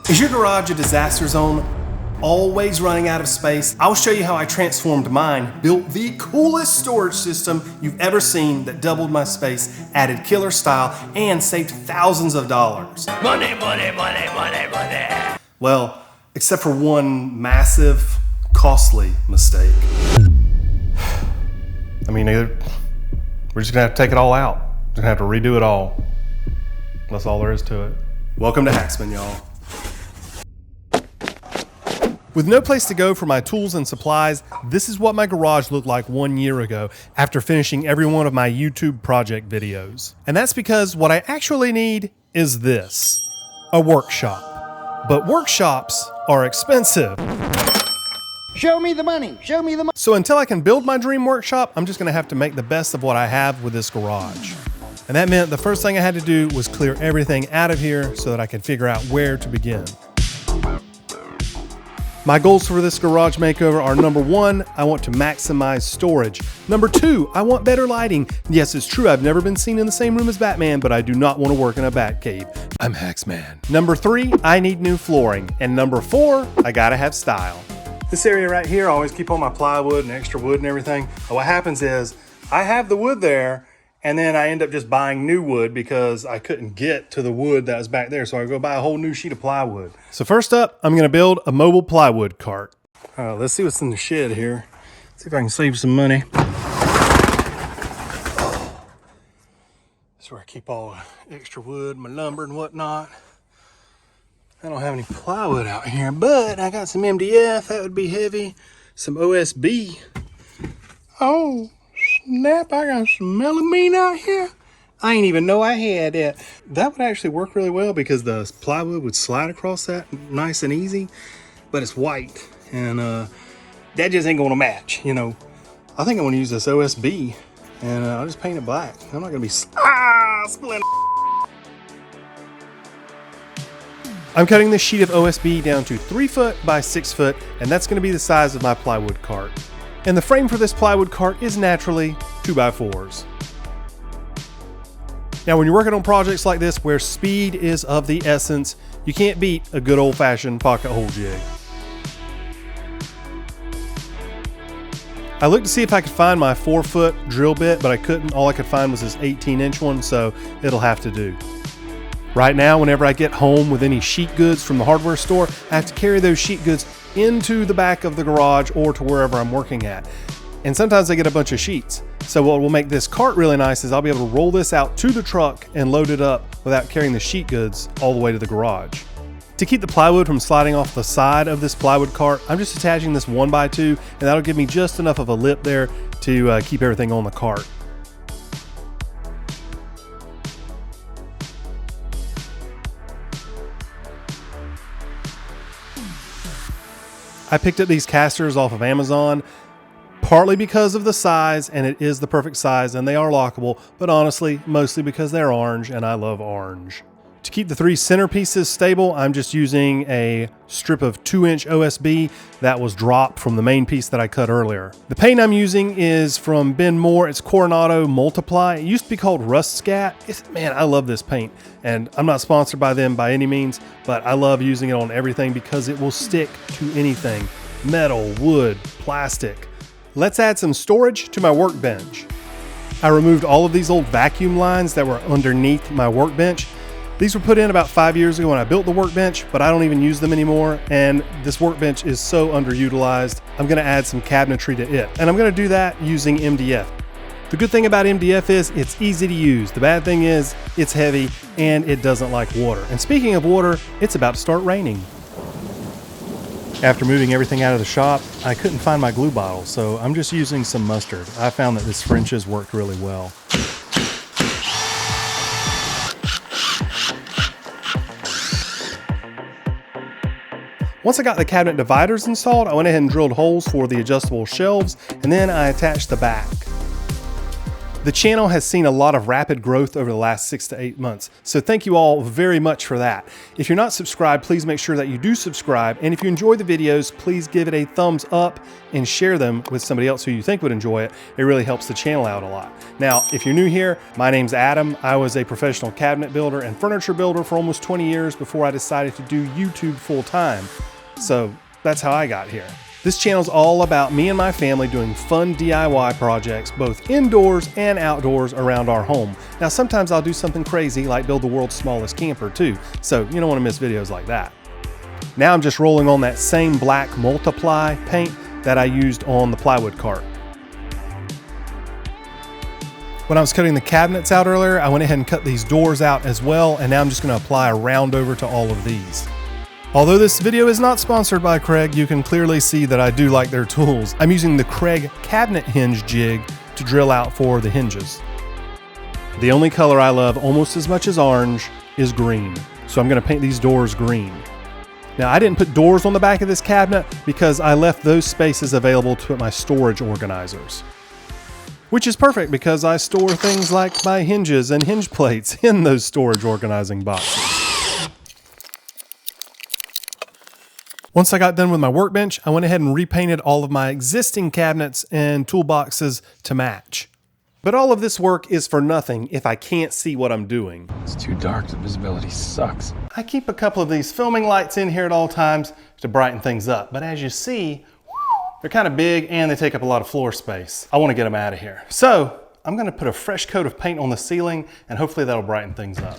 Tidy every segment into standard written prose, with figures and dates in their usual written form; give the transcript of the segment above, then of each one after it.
Is your garage a disaster zone? Always running out of space? I'll show you how I transformed mine, built the coolest storage system you've ever seen that doubled my space, added killer style, and saved thousands of dollars. Money, money, money, money, money. Well, except for one massive, costly mistake. I mean, we're just gonna have to take it all out. We're gonna have to redo it all. That's all there is to it. Welcome to Haxman, y'all. With no place to go for my tools and supplies, this is what my garage looked like 1 year ago after finishing every one of my YouTube project videos. And that's because what I actually need is this, a workshop. But workshops are expensive. Show me the money, show me the money. So until I can build my dream workshop, I'm just gonna have to make the best of what I have with this garage. And that meant the first thing I had to do was clear everything out of here so that I could figure out where to begin. My goals for this garage makeover are: number 1, I want to maximize storage. Number 2, I want better lighting. Yes, it's true, I've never been seen in the same room as Batman, but I do not want to work in a bat cave. I'm Haxman. Number 3, I need new flooring. And number 4, I gotta have style. This area right here, I always keep all my plywood and extra wood and everything. But what happens is, I have the wood there, and then I end up just buying new wood because I couldn't get to the wood that was back there. So I go buy a whole new sheet of plywood. So first up, I'm gonna build a mobile plywood cart. Let's see what's in the shed here. See if I can save some money. That's where I keep all the extra wood, my lumber and whatnot. I don't have any plywood out here, but I got some MDF, that would be heavy. Some OSB. Oh, snap, I got some melamine out here. I ain't even know I had that. That would actually work really well because the plywood would slide across that nice and easy, but it's white and that just ain't gonna match, you know. I think I'm gonna use this OSB and I'll just paint it black. I'm not gonna be split. I'm cutting this sheet of OSB down to 3 foot by 6 foot, and that's gonna be the size of my plywood cart. And the frame for this plywood cart is naturally 2x4s. Now, when you're working on projects like this where speed is of the essence, you can't beat a good old-fashioned pocket hole jig. I looked to see if I could find my 4-foot drill bit, but I couldn't. All I could find was this 18-inch one, so it'll have to do. Right now, whenever I get home with any sheet goods from the hardware store, I have to carry those sheet goods into the back of the garage or to wherever I'm working at. And sometimes I get a bunch of sheets. So what will make this cart really nice is I'll be able to roll this out to the truck and load it up without carrying the sheet goods all the way to the garage. To keep the plywood from sliding off the side of this plywood cart, I'm just attaching this 1x2, and that'll give me just enough of a lip there to keep everything on the cart. I picked up these casters off of Amazon, partly because of the size, and it is the perfect size, and they are lockable, but honestly, mostly because they're orange, and I love orange. To keep the 3 center pieces stable, I'm just using a strip of 2-inch OSB that was dropped from the main piece that I cut earlier. The paint I'm using is from Ben Moore. It's Coronado Multiply. It used to be called Rust Scat. Man, I love this paint, and I'm not sponsored by them by any means, but I love using it on everything because it will stick to anything. Metal, wood, plastic. Let's add some storage to my workbench. I removed all of these old vacuum lines that were underneath my workbench. These were put in about 5 years ago when I built the workbench, but I don't even use them anymore, and this workbench is so underutilized. I'm gonna add some cabinetry to it, and I'm gonna do that using MDF. The good thing about MDF is it's easy to use. The bad thing is it's heavy and it doesn't like water. And speaking of water, it's about to start raining. After moving everything out of the shop, I couldn't find my glue bottle, so I'm just using some mustard. I found that this French's worked really well. Once I got the cabinet dividers installed, I went ahead and drilled holes for the adjustable shelves, and then I attached the back. The channel has seen a lot of rapid growth over the last 6 to 8 months, so thank you all very much for that. If you're not subscribed, please make sure that you do subscribe, and if you enjoy the videos, please give it a thumbs up and share them with somebody else who you think would enjoy it. It really helps the channel out a lot. Now, if you're new here, my name's Adam. I was a professional cabinet builder and furniture builder for almost 20 years before I decided to do YouTube full time. So that's how I got here. This channel's all about me and my family doing fun DIY projects, both indoors and outdoors around our home. Now, sometimes I'll do something crazy like build the world's smallest camper too, so you don't want to miss videos like that. Now I'm just rolling on that same black multiply paint that I used on the plywood cart. When I was cutting the cabinets out earlier, I went ahead and cut these doors out as well, and now I'm just going to apply a round over to all of these. Although this video is not sponsored by Craig, you can clearly see that I do like their tools. I'm using the Craig cabinet hinge jig to drill out for the hinges. The only color I love almost as much as orange is green, so I'm going to paint these doors green. Now, I didn't put doors on the back of this cabinet because I left those spaces available to put my storage organizers. Which is perfect because I store things like my hinges and hinge plates in those storage organizing boxes. Once I got done with my workbench, I went ahead and repainted all of my existing cabinets and toolboxes to match. But all of this work is for nothing if I can't see what I'm doing. It's too dark, the visibility sucks. I keep a couple of these filming lights in here at all times to brighten things up, but as you see, they're kind of big and they take up a lot of floor space. I want to get them out of here. So I'm going to put a fresh coat of paint on the ceiling and hopefully that'll brighten things up.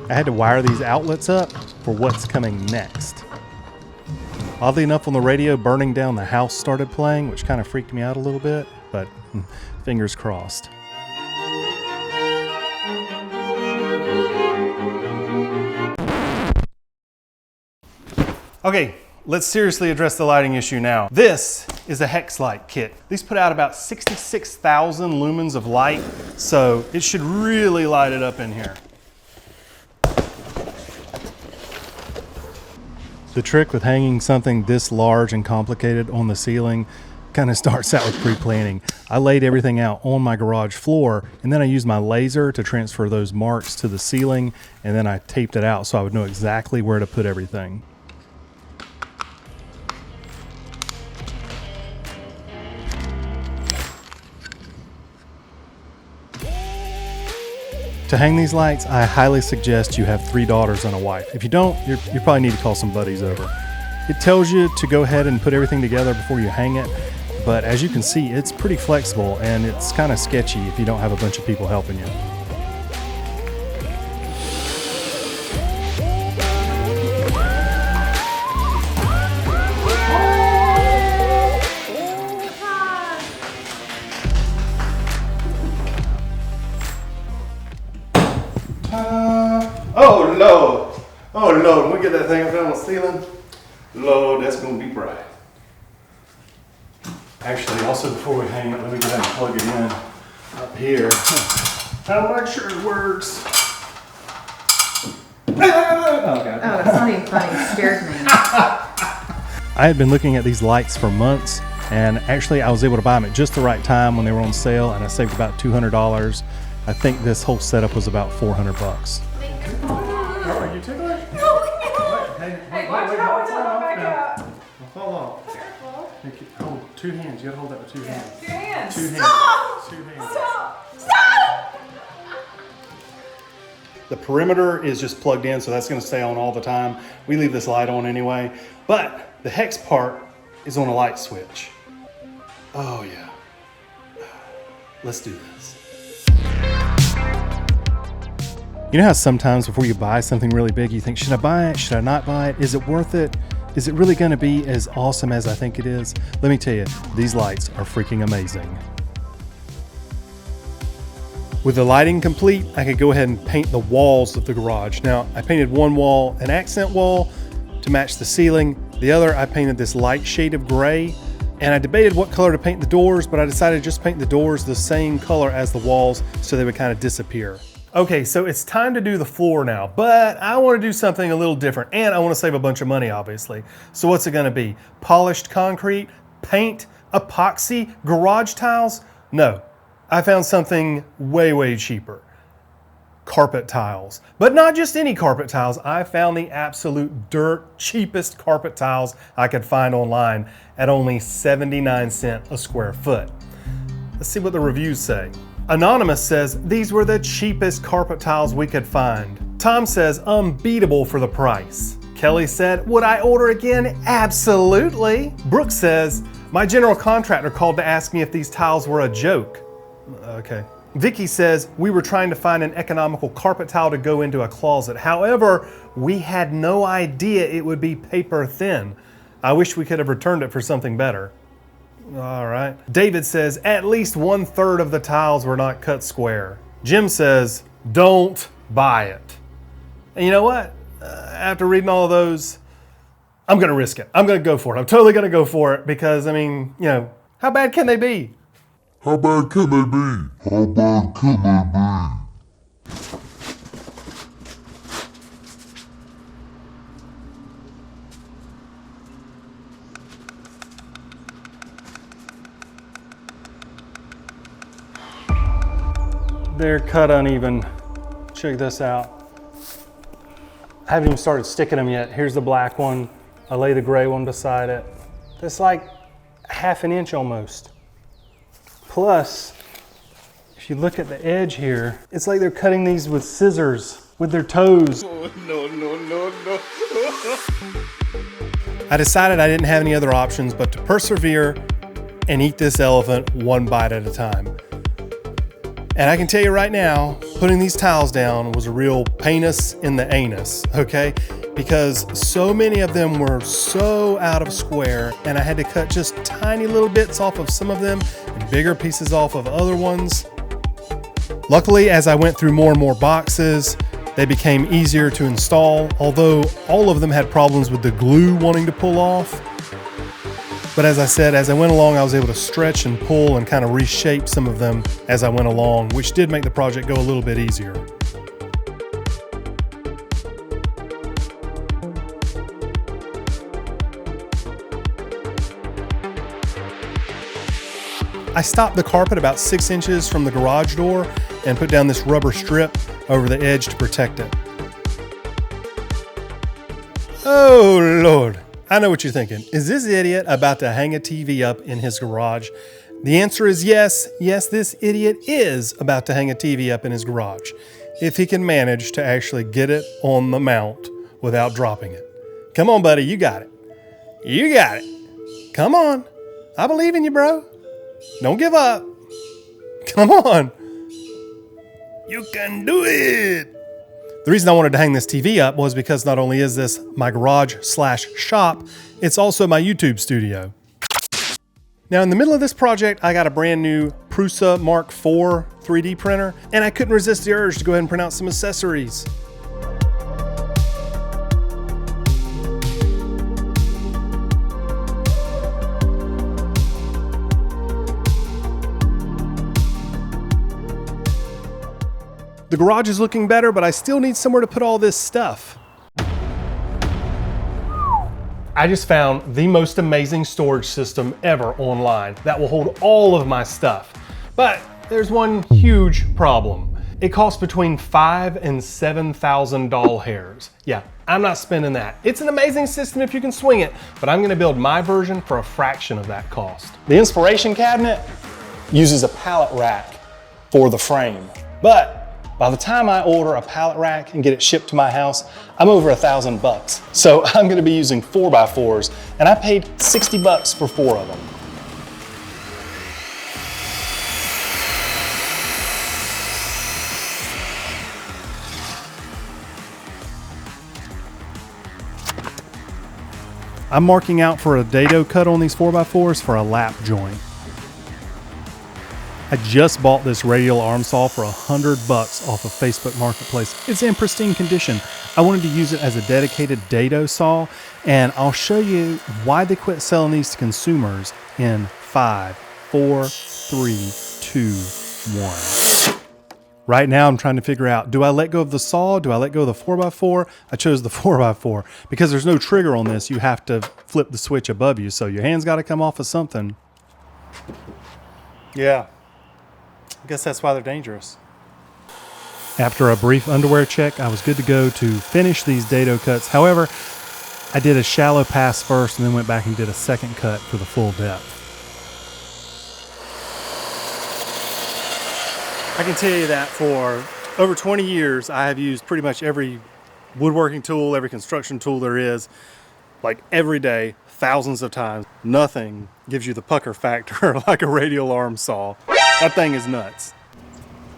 I had to wire these outlets up for what's coming next. Oddly enough, on the radio, Burning Down the House started playing, which kind of freaked me out a little bit, but fingers crossed. Okay, let's seriously address the lighting issue now. This is a hex light kit. These put out about 66,000 lumens of light, so it should really light it up in here. The trick with hanging something this large and complicated on the ceiling kind of starts out with pre-planning. I laid everything out on my garage floor and then I used my laser to transfer those marks to the ceiling, and then I taped it out so I would know exactly where to put everything. To hang these lights, I highly suggest you have 3 daughters and a wife. If you don't, you probably need to call some buddies over. It tells you to go ahead and put everything together before you hang it, but as you can see, it's pretty flexible and it's kind of sketchy if you don't have a bunch of people helping you. Oh Lord, oh Lord, when we get that thing up there on the ceiling, Lord, that's gonna be bright. Actually, also before we hang it, let me go ahead and plug it in up here. I'll make sure it works. Oh, that's not even funny. It scared me. I had been looking at these lights for months, and actually I was able to buy them at just the right time when they were on sale, and I saved about $200. I think this whole setup was about $400. Are you ticklish? Hey, watch out, back up. I'll fall off. Careful. Hold 2 hands. You gotta hold that with 2 hands. 2 hands. 2 hands. Stop! 2 hands. Stop! The perimeter is just plugged in, so that's going to stay on all the time. We leave this light on anyway, but the hex part is on a light switch. Oh yeah. Let's do this. You know how sometimes before you buy something really big, you think, should I buy it? Should I not buy it? Is it worth it? Is it really going to be as awesome as I think it is? Let me tell you, these lights are freaking amazing. With the lighting complete, I could go ahead and paint the walls of the garage. Now, I painted one wall an accent wall to match the ceiling. The other, I painted this light shade of gray. And I debated what color to paint the doors, but I decided to just paint the doors the same color as the walls so they would kind of disappear. Okay, so it's time to do the floor now, but I want to do something a little different, and I want to save a bunch of money, obviously. So what's it going to be? Polished concrete, paint, epoxy, garage tiles? No, I found something way, way cheaper. Carpet tiles. But not just any carpet tiles. I found the absolute dirt cheapest carpet tiles I could find online at only 79 cents a square foot. Let's see what the reviews say. Anonymous says, these were the cheapest carpet tiles we could find. Tom says, unbeatable for the price. Kelly said, would I order again? Absolutely. Brooke says, my general contractor called to ask me if these tiles were a joke. Okay. Vicky says, we were trying to find an economical carpet tile to go into a closet. However, we had no idea it would be paper thin. I wish we could have returned it for something better. All right. David says, at least 1/3 of the tiles were not cut square. Jim says, don't buy it. And you know what? After reading all of those, I'm going to risk it. I'm going to go for it. I'm totally going to go for it because, I mean, you know, how bad can they be? How bad can they be? How bad can they be? They're cut uneven. Check this out. I haven't even started sticking them yet. Here's the black one. I lay the gray one beside it. It's like 1/2 inch almost. Plus, if you look at the edge here, it's like they're cutting these with scissors with their toes. Oh, no. I decided I didn't have any other options but to persevere and eat this elephant one bite at a time. And I can tell you right now, putting these tiles down was a real painus in the anus, okay? Because so many of them were so out of square and I had to cut just tiny little bits off of some of them and bigger pieces off of other ones. Luckily, as I went through more and more boxes, they became easier to install, although all of them had problems with the glue wanting to pull off. But as I said, as I went along, I was able to stretch and pull and kind of reshape some of them as I went along, which did make the project go a little bit easier. I stopped the carpet about 6 inches from the garage door and put down this rubber strip over the edge to protect it. Oh Lord, I know what you're thinking. Is this idiot about to hang a TV up in his garage? The answer is yes. Yes, this idiot is about to hang a TV up in his garage, if he can manage to actually get it on the mount without dropping it. Come on, buddy, you got it. You got it. Come on. I believe in you, bro. Don't give up. Come on. You can do it. The reason I wanted to hang this TV up was because not only is this my garage/shop, it's also my YouTube studio. Now in the middle of this project, I got a brand new Prusa Mark IV 3D printer, and I couldn't resist the urge to go ahead and print out some accessories. The garage is looking better, but I still need somewhere to put all this stuff. I just found the most amazing storage system ever online that will hold all of my stuff. But there's one huge problem. It costs between $5,000 and $7,000 doll hairs. Yeah, I'm not spending that. It's an amazing system if you can swing it, but I'm gonna build my version for a fraction of that cost. The inspiration cabinet uses a pallet rack for the frame, but by the time I order a pallet rack and get it shipped to my house, I'm over $1,000. So I'm gonna be using 4x4s, and I paid $60 for 4 of them. I'm marking out for a dado cut on these 4x4s for a lap joint. I just bought this radial arm saw for $100 off of Facebook Marketplace. It's in pristine condition. I wanted to use it as a dedicated dado saw, and I'll show you why they quit selling these to consumers in 5, 4, 3, 2, 1. Right now I'm trying to figure out, do I let go of the saw? Do I let go of the 4x4? I chose the 4x4 because there's no trigger on this. You have to flip the switch above you, so your hand's got to come off of something. Yeah. I guess that's why they're dangerous. After a brief underwear check, I was good to go to finish these dado cuts. However, I did a shallow pass first and then went back and did a second cut for the full depth. I can tell you that for over 20 years, I have used pretty much every woodworking tool, every construction tool there is, like every day, thousands of times. Nothing gives you the pucker factor like a radial arm saw. That thing is nuts.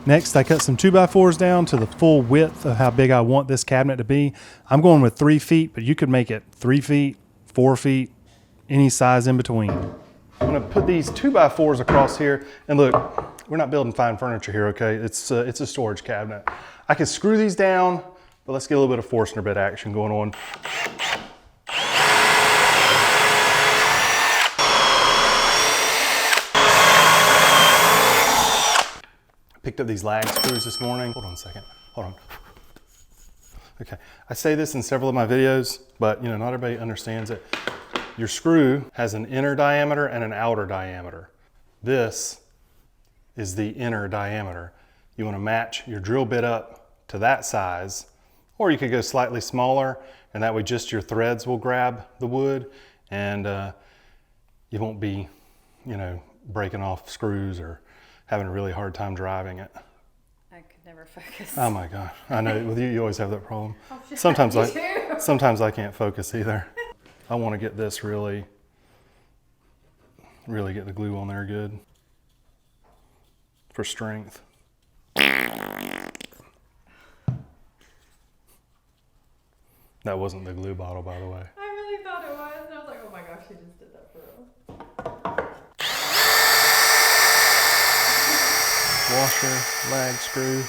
Next, I cut some 2x4s down to the full width of how big I want this cabinet to be. I'm going with 3 feet, but you could make it 3 feet, 4 feet, any size in between. I'm gonna put these 2x4s across here, and look, we're not building fine furniture here, okay? It's a storage cabinet. I can screw these down, but let's get a little bit of Forstner bit action going on. Picked up these lag screws this morning. Hold on a second, hold on. Okay, I say this in several of my videos, but not everybody understands it. Your screw has an inner diameter and an outer diameter. This is the inner diameter. You want to match your drill bit up to that size, or you could go slightly smaller, and that way just your threads will grab the wood, and you won't be, breaking off screws or having a really hard time driving it. I could never focus. Oh my gosh, I know with you always have that problem. Oh, Sometimes I can't focus either. I want to get this really get the glue on there good for strength. That wasn't the glue bottle, by the way. I really thought it was, and I was like, oh my gosh, she just did that for real. Washer, lag screw.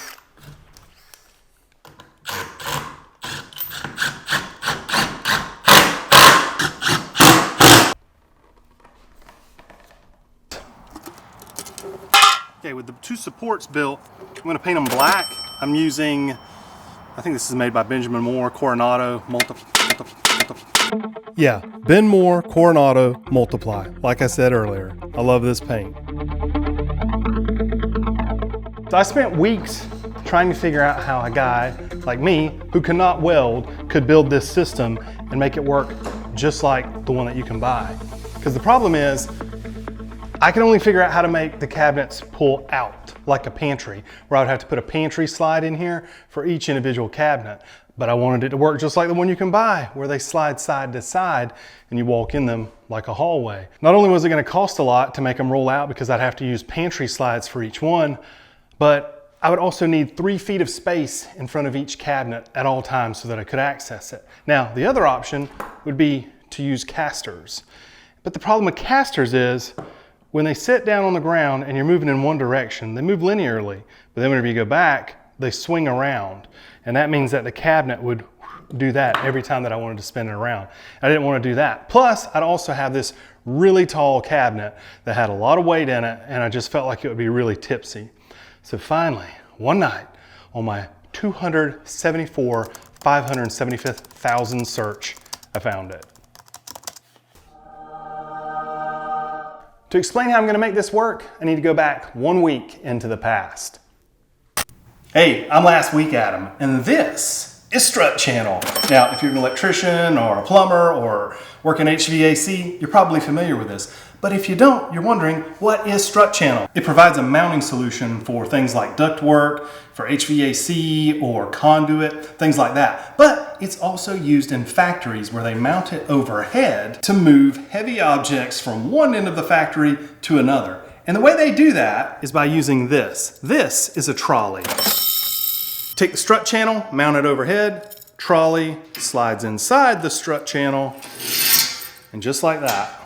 Okay, with the two supports built, I'm going to paint them black. I'm using, I think this is made by Benjamin Moore, Coronado Yeah, Ben Moore, Coronado Multiply. Like I said earlier, I love this paint. So I spent weeks trying to figure out how a guy like me, who cannot weld, could build this system and make it work just like the one that you can buy. Because the problem is, I can only figure out how to make the cabinets pull out like a pantry, where I would have to put a pantry slide in here for each individual cabinet. But I wanted it to work just like the one you can buy, where they slide side to side and you walk in them like a hallway. Not only was it going to cost a lot to make them roll out because I'd have to use pantry slides for each one, but I would also need 3 feet of space in front of each cabinet at all times so that I could access it. Now, the other option would be to use casters. But the problem with casters is, when they sit down on the ground and you're moving in one direction, they move linearly. But then whenever you go back, they swing around. And that means that the cabinet would do that every time that I wanted to spin it around. I didn't want to do that. Plus, I'd also have this really tall cabinet that had a lot of weight in it, and I just felt like it would be really tipsy. So finally, one night, on my 575,000 search, I found it. To explain how I'm going to make this work, I need to go back 1 week into the past. Hey, I'm Last Week Adam, and this is Strut Channel. Now, if you're an electrician or a plumber or work in HVAC, you're probably familiar with this. But if you don't, you're wondering, what is Strut Channel? It provides a mounting solution for things like ductwork, for HVAC or conduit, things like that. But it's also used in factories where they mount it overhead to move heavy objects from one end of the factory to another. And the way they do that is by using this. This is a trolley. Take the strut channel, mount it overhead, trolley slides inside the strut channel, And just like that,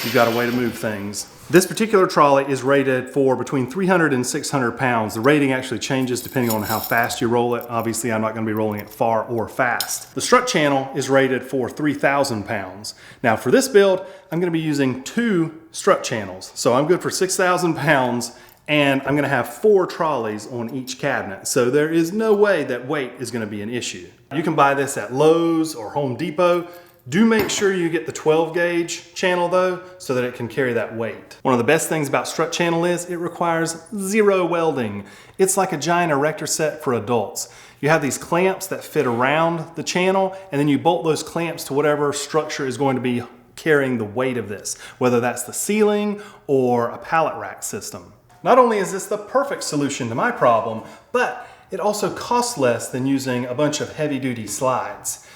you've got a way to move things. This particular trolley is rated for between 300 and 600 pounds. The rating actually changes depending on how fast you roll it. Obviously, I'm not gonna be rolling it far or fast. The strut channel is rated for 3,000 pounds. Now for this build, I'm gonna be using 2 strut channels. So I'm good for 6,000 pounds, and I'm gonna have 4 trolleys on each cabinet. So there is no way that weight is gonna be an issue. You can buy this at Lowe's or Home Depot. Do make sure you get the 12 gauge channel though, so that it can carry that weight. One of the best things about strut channel is it requires 0 welding. It's like a giant erector set for adults. You have these clamps that fit around the channel, and then you bolt those clamps to whatever structure is going to be carrying the weight of this, whether that's the ceiling or a pallet rack system. Not only is this the perfect solution to my problem, but it also costs less than using a bunch of heavy duty slides.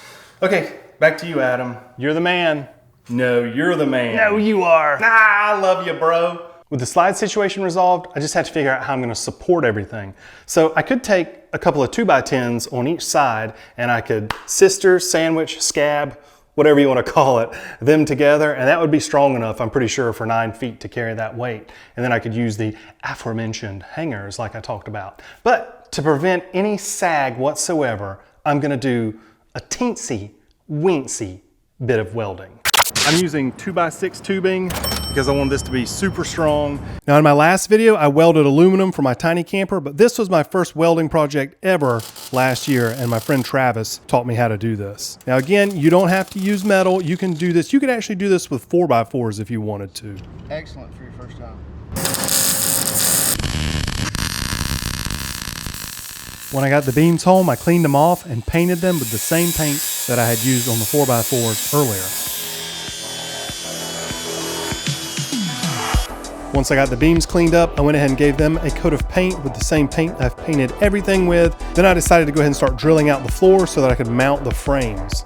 Okay, back to you, Adam. You're the man. No, you're the man. No, you are. Nah, I love you, bro. With the slide situation resolved, I just had to figure out how I'm gonna support everything. So I could take a couple of 2x10s on each side, and I could sister, sandwich, scab, whatever you wanna call it, them together, and that would be strong enough, I'm pretty sure, for 9 feet to carry that weight. And then I could use the aforementioned hangers like I talked about. But to prevent any sag whatsoever, I'm gonna do a teensy weensy bit of welding. I'm using 2x6 tubing because I want this to be super strong. Now in my last video, I welded aluminum for my tiny camper, but this was my first welding project ever last year, and my friend Travis taught me how to do this. Now again, you don't have to use metal. You can do this. You could actually do this with 4x4s if you wanted to. Excellent for your first time. When I got the beams home, I cleaned them off and painted them with the same paint that I had used on the 4x4s earlier. Once I got the beams cleaned up, I went ahead and gave them a coat of paint with the same paint I've painted everything with. Then I decided to go ahead and start drilling out the floor so that I could mount the frames.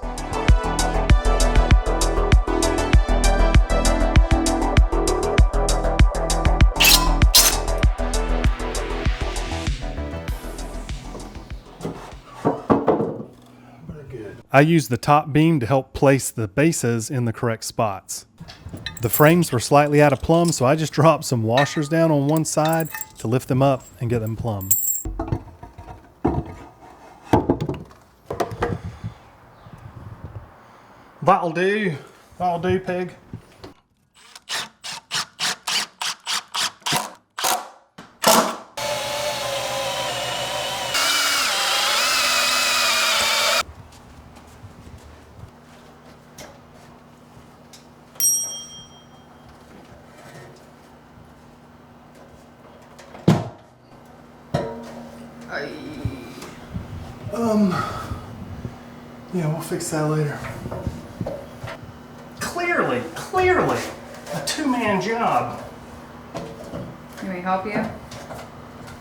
I used the top beam to help place the bases in the correct spots. The frames were slightly out of plumb, so I just dropped some washers down on one side to lift them up and get them plumb. That'll do. That'll do, pig. Yeah, we'll fix that later. Clearly, a 2-man job. Can we help you?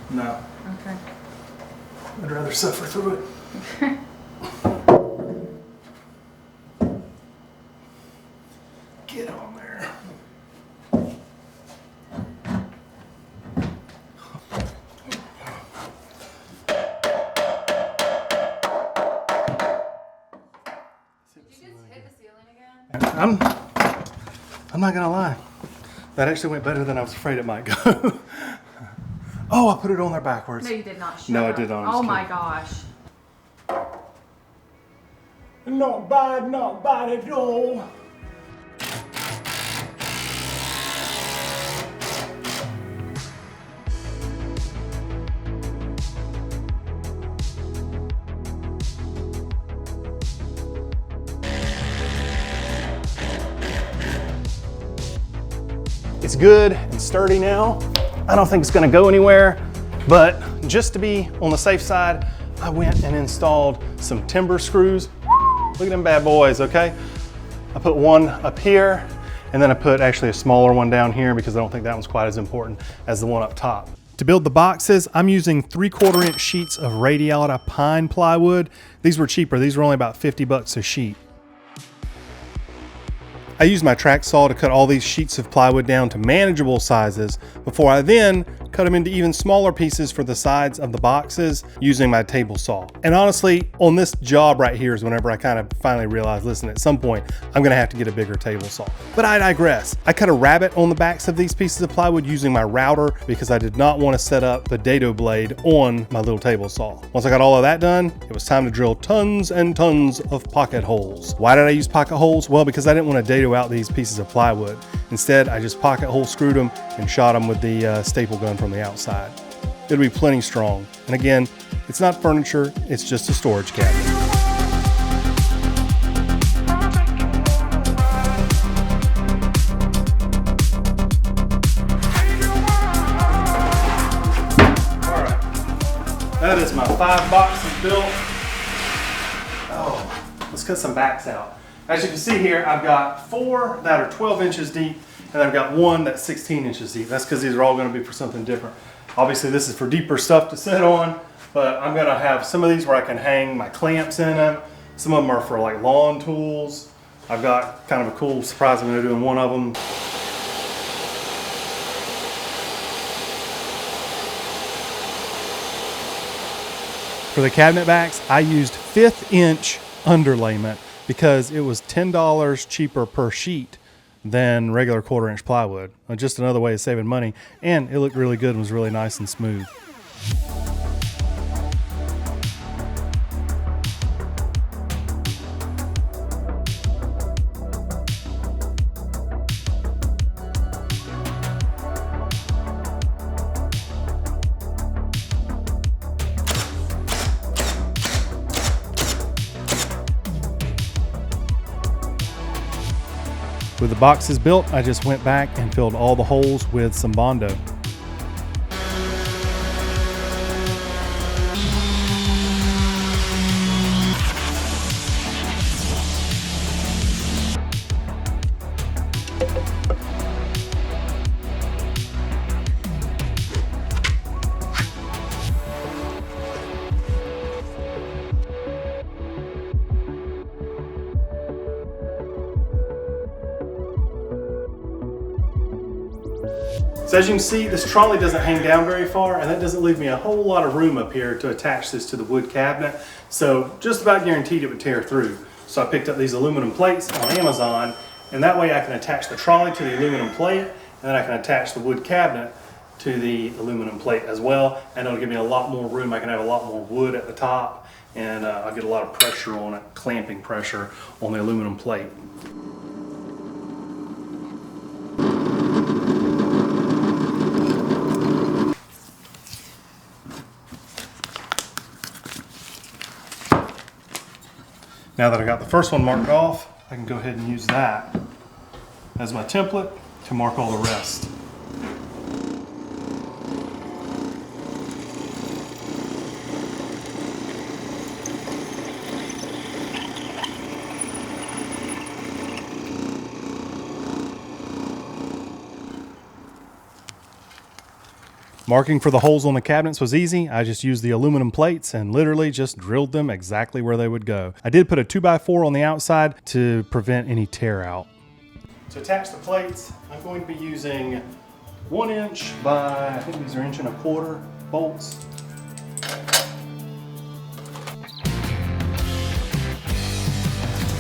No, Okay. I'd rather suffer through it. Get on there. I'm not gonna lie. That actually went better than I was afraid it might go. Oh, I put it on there backwards. No, you did not. Shut No, I up. did not. Oh my gosh. Not bad at all. It's good and sturdy now. I don't think it's gonna go anywhere, but just to be on the safe side, I went and installed some timber screws. Look at them bad boys, okay? I put one up here, and then I put actually a smaller one down here because I don't think that one's quite as important as the one up top. To build the boxes, I'm using 3/4 inch sheets of radiata pine plywood. These were cheaper. These were only about 50 bucks a sheet. I used my track saw to cut all these sheets of plywood down to manageable sizes before I then cut them into even smaller pieces for the sides of the boxes using my table saw. And honestly, on this job right here is whenever I kind of finally realized, listen, at some point, I'm gonna have to get a bigger table saw. But I digress. I cut a rabbet on the backs of these pieces of plywood using my router because I did not want to set up the dado blade on my little table saw. Once I got all of that done, it was time to drill tons and tons of pocket holes. Why did I use pocket holes? Well, because I didn't want to dado out these pieces of plywood. Instead, I just pocket hole screwed them and shot them with the staple gun from the outside. It'll be plenty strong. And again, it's not furniture, it's just a storage cabinet. That is my 5 boxes built. Oh, let's cut some backs out. As you can see here, I've got 4 that are 12 inches deep, and I've got 1 that's 16 inches deep. That's because these are all going to be for something different. Obviously, this is for deeper stuff to sit on, but I'm going to have some of these where I can hang my clamps in them. Some of them are for like lawn tools. I've got kind of a cool surprise I'm going to do in one of them. For the cabinet backs, I used 1/5 inch underlayment because it was $10 cheaper per sheet than regular 1/4 inch plywood. Just another way of saving money, and it looked really good and was really nice and smooth. With the boxes built, I just went back and filled all the holes with some Bondo. So as you can see, this trolley doesn't hang down very far, and that doesn't leave me a whole lot of room up here to attach this to the wood cabinet. So just about guaranteed it would tear through. So I picked up these aluminum plates on Amazon, and that way I can attach the trolley to the aluminum plate, and then I can attach the wood cabinet to the aluminum plate as well, and it'll give me a lot more room. I can have a lot more wood at the top, and I'll get a lot of pressure on it, clamping pressure on the aluminum plate. Now that I got the first one marked off, I can go ahead and use that as my template to mark all the rest. Marking for the holes on the cabinets was easy. I just used the aluminum plates and literally just drilled them exactly where they would go. I did put a 2x4 on the outside to prevent any tear out. To attach the plates, I'm going to be using 1 inch by, I think these are 1.25 inch bolts.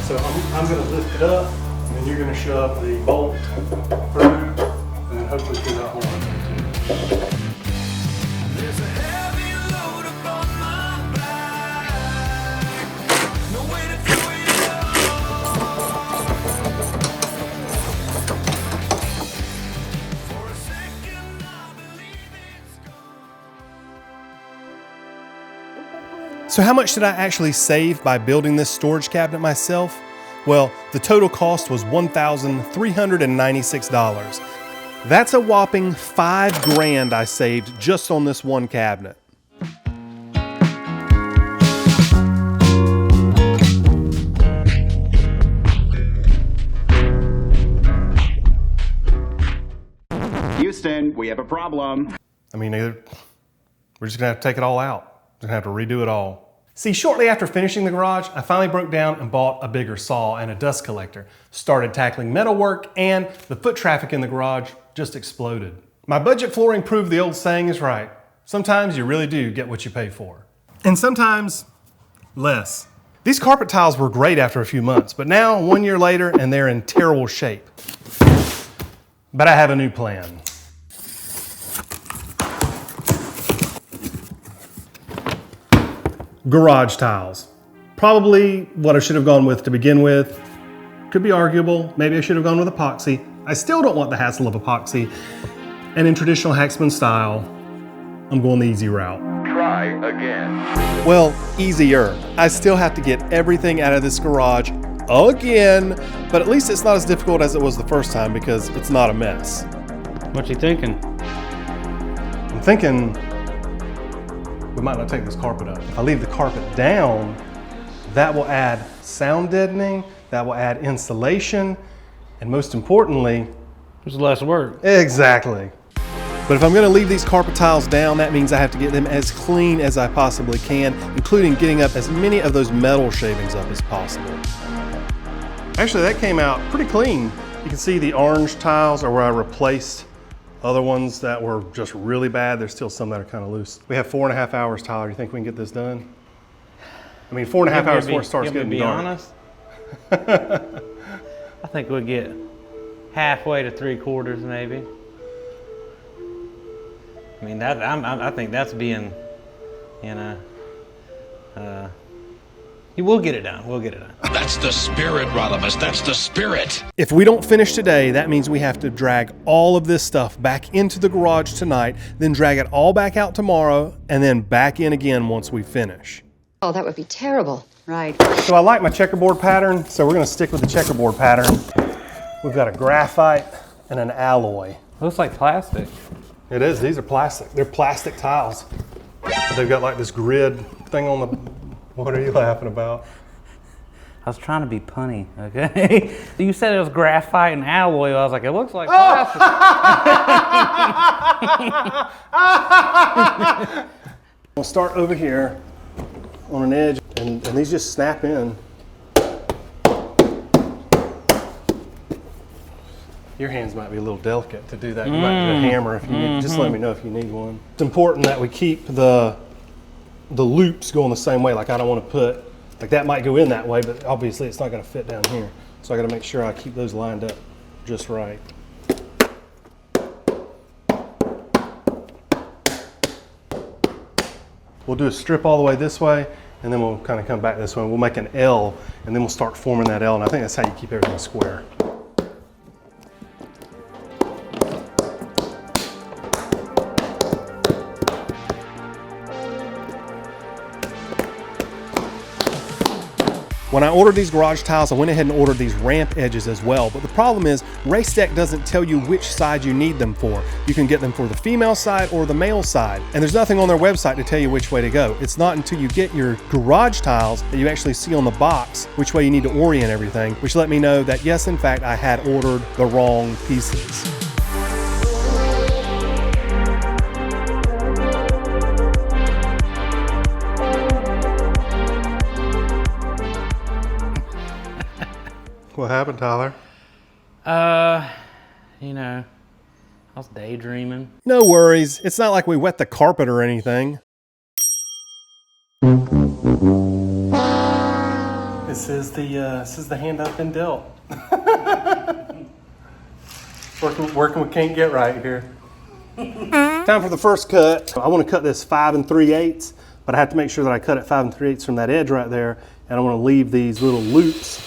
So I'm going to lift it up, and then you're going to shove the bolt through, and then hopefully through that hole. So how much did I actually save by building this storage cabinet myself? Well, the total cost was $1,396. That's a whopping $5 grand I saved just on this one cabinet. Houston, we have a problem. I mean, we're just gonna have to take it all out. We're gonna have to redo it all. See, shortly after finishing the garage, I finally broke down and bought a bigger saw and a dust collector. Started tackling metal work, and the foot traffic in the garage just exploded. My budget flooring proved the old saying is right. Sometimes you really do get what you pay for. And sometimes less. These carpet tiles were great after a few months, but now 1 year later and they're in terrible shape. But I have a new plan. Garage tiles. Probably what I should have gone with to begin with. Could be arguable. Maybe I should have gone with epoxy. I still don't want the hassle of epoxy. And in traditional Haxman style, I'm going the easy route. Try again. Well, easier. I still have to get everything out of this garage again, but at least it's not as difficult as it was the first time because it's not a mess. What you thinking? I'm thinking we might not take this carpet up. If I leave the carpet down, that will add sound deadening, that will add insulation, and most importantly, There's less work. exactly. But if I'm gonna leave these carpet tiles down, that means I have to get them as clean as I possibly can, including getting up as many of those metal shavings up as possible. Actually, that came out pretty clean. You can see the orange tiles are where I replaced other ones that were just really bad. There's still some that are kind of loose. We have 4.5 hours, Tyler. You think we can get this done? I mean, 4.5 hours before it starts getting dark. To be honest, I think we'll get halfway to 3/4 maybe. I mean, I think that's being, you know, we'll get it done. We'll get it done. That's the spirit, Rodimus. That's the spirit. If we don't finish today, that means we have to drag all of this stuff back into the garage tonight, then drag it all back out tomorrow, and then back in again once we finish. Oh, that would be terrible. Right. So I like my checkerboard pattern, so we're gonna stick with the checkerboard pattern. We've got a graphite and an alloy. Looks like plastic. It is, these are plastic. They're plastic tiles. They've got like this grid thing on the, what are you laughing about? I was trying to be punny, okay? You said it was graphite and alloy. I was like, it looks like plastic. We'll start over here on an edge, and these just snap in. Your hands might be a little delicate to do that. You might need a hammer if you need. Just let me know if you need one. It's important that we keep the loops going the same way. Like I don't want to put, like that might go in that way, but obviously it's not going to fit down here. So I got to make sure I keep those lined up just right. We'll do a strip all the way this way, and then we'll kind of come back this way. We'll make an L, and then we'll start forming that L, and I think that's how you keep everything square. When I ordered these garage tiles, I went ahead and ordered these ramp edges as well. But the problem is, Racetech doesn't tell you which side you need them for. You can get them for the female side or the male side. And there's nothing on their website to tell you which way to go. It's not until you get your garage tiles that you actually see on the box which way you need to orient everything, which let me know that yes, in fact, I had ordered the wrong pieces. What happened, Tyler? You know, I was daydreaming. No worries. It's not like we wet the carpet or anything. This is the hand I've been dealt. working with can't get right here. Time for the first cut. I want to cut this 5 3/8, but I have to make sure that I cut it 5 3/8 from that edge right there, and I want to leave these little loops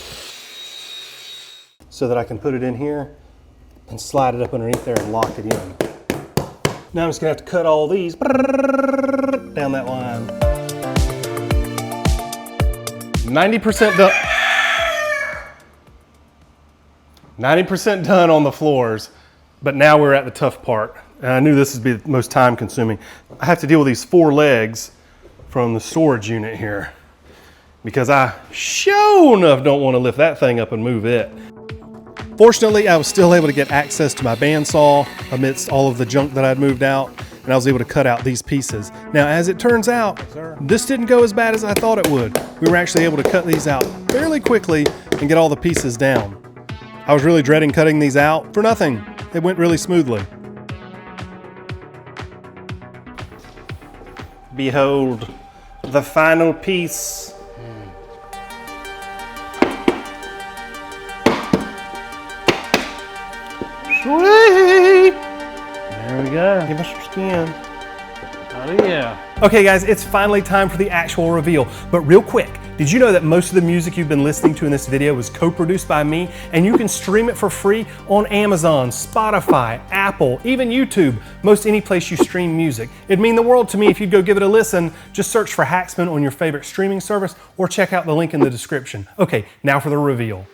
so that I can put it in here and slide it up underneath there and lock it in. Now I'm just gonna have to cut all these down that line. 90% done. 90% done on the floors, but now we're at the tough part. And I knew this would be the most time consuming. I have to deal with these 4 legs from the storage unit here because I sure enough don't want to lift that thing up and move it. Fortunately, I was still able to get access to my bandsaw amidst all of the junk that I'd moved out, and I was able to cut out these pieces. Now, as it turns out, this didn't go as bad as I thought it would. We were actually able to cut these out fairly quickly and get all the pieces down. I was really dreading cutting these out for nothing. It went really smoothly. Behold, the final piece. Sweet! There we go. Give us some skin. Oh yeah. Okay guys, it's finally time for the actual reveal. But real quick, did you know that most of the music you've been listening to in this video was co-produced by me? And you can stream it for free on Amazon, Spotify, Apple, even YouTube, most any place you stream music. It'd mean the world to me if you'd go give it a listen. Just search for Haxman on your favorite streaming service or check out the link in the description. Okay, now for the reveal.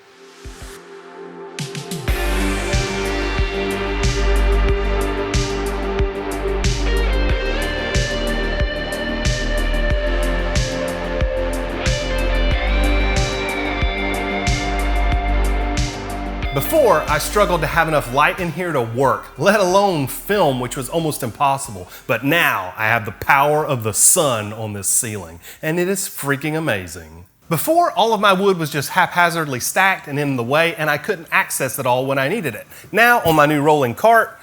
Before, I struggled to have enough light in here to work, let alone film, which was almost impossible. But now I have the power of the sun on this ceiling, and it is freaking amazing. Before, all of my wood was just haphazardly stacked and in the way, and I couldn't access it all when I needed it. Now, on my new rolling cart,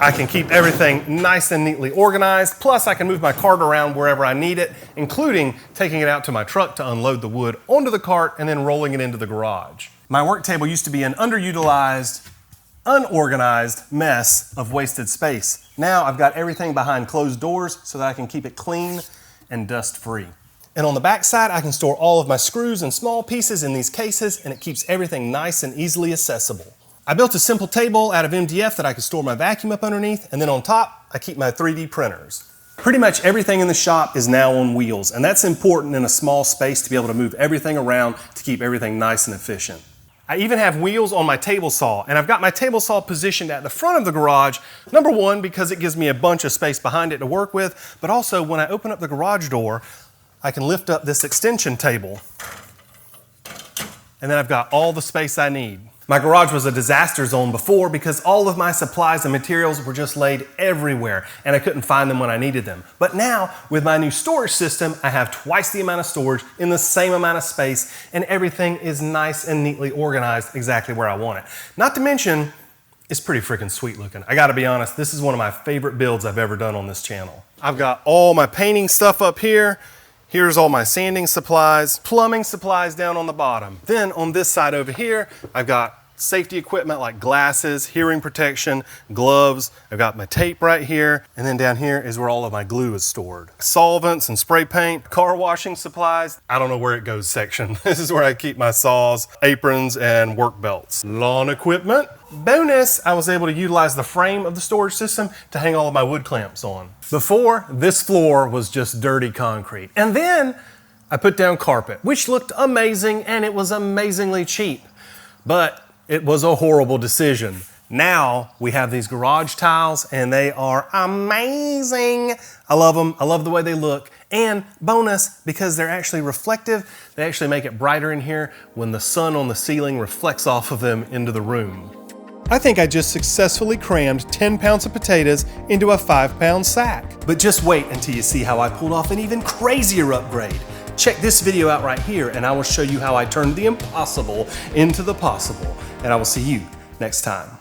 I can keep everything nice and neatly organized, plus I can move my cart around wherever I need it, including taking it out to my truck to unload the wood onto the cart and then rolling it into the garage. My work table used to be an underutilized, unorganized mess of wasted space. Now I've got everything behind closed doors so that I can keep it clean and dust-free. And on the back side, I can store all of my screws and small pieces in these cases, and it keeps everything nice and easily accessible. I built a simple table out of MDF that I could store my vacuum up underneath, and then on top, I keep my 3D printers. Pretty much everything in the shop is now on wheels, and that's important in a small space to be able to move everything around to keep everything nice and efficient. I even have wheels on my table saw, and I've got my table saw positioned at the front of the garage, number one, because it gives me a bunch of space behind it to work with, but also when I open up the garage door, I can lift up this extension table, and then I've got all the space I need. My garage was a disaster zone before because all of my supplies and materials were just laid everywhere and I couldn't find them when I needed them. But now, with my new storage system, I have twice the amount of storage in the same amount of space, and everything is nice and neatly organized exactly where I want it. Not to mention, it's pretty freaking sweet looking. I gotta be honest, this is one of my favorite builds I've ever done on this channel. I've got all my painting stuff up here. Here's all my sanding supplies, plumbing supplies down on the bottom. Then on this side over here, I've got safety equipment like glasses, hearing protection, gloves. I've got my tape right here. And then down here is where all of my glue is stored. Solvents and spray paint, car washing supplies. I don't know where it goes section. This is where I keep my saws, aprons, and work belts. Lawn equipment. Bonus, I was able to utilize the frame of the storage system to hang all of my wood clamps on. Before, this floor was just dirty concrete. And then I put down carpet, which looked amazing and it was amazingly cheap. But it was a horrible decision. Now we have these garage tiles and they are amazing. I love them. I love the way they look. And bonus, because they're actually reflective, they actually make it brighter in here when the sun on the ceiling reflects off of them into the room. I think I just successfully crammed 10 pounds of potatoes into a 5-pound sack. But just wait until you see how I pulled off an even crazier upgrade. Check this video out right here and I will show you how I turned the impossible into the possible. And I will see you next time.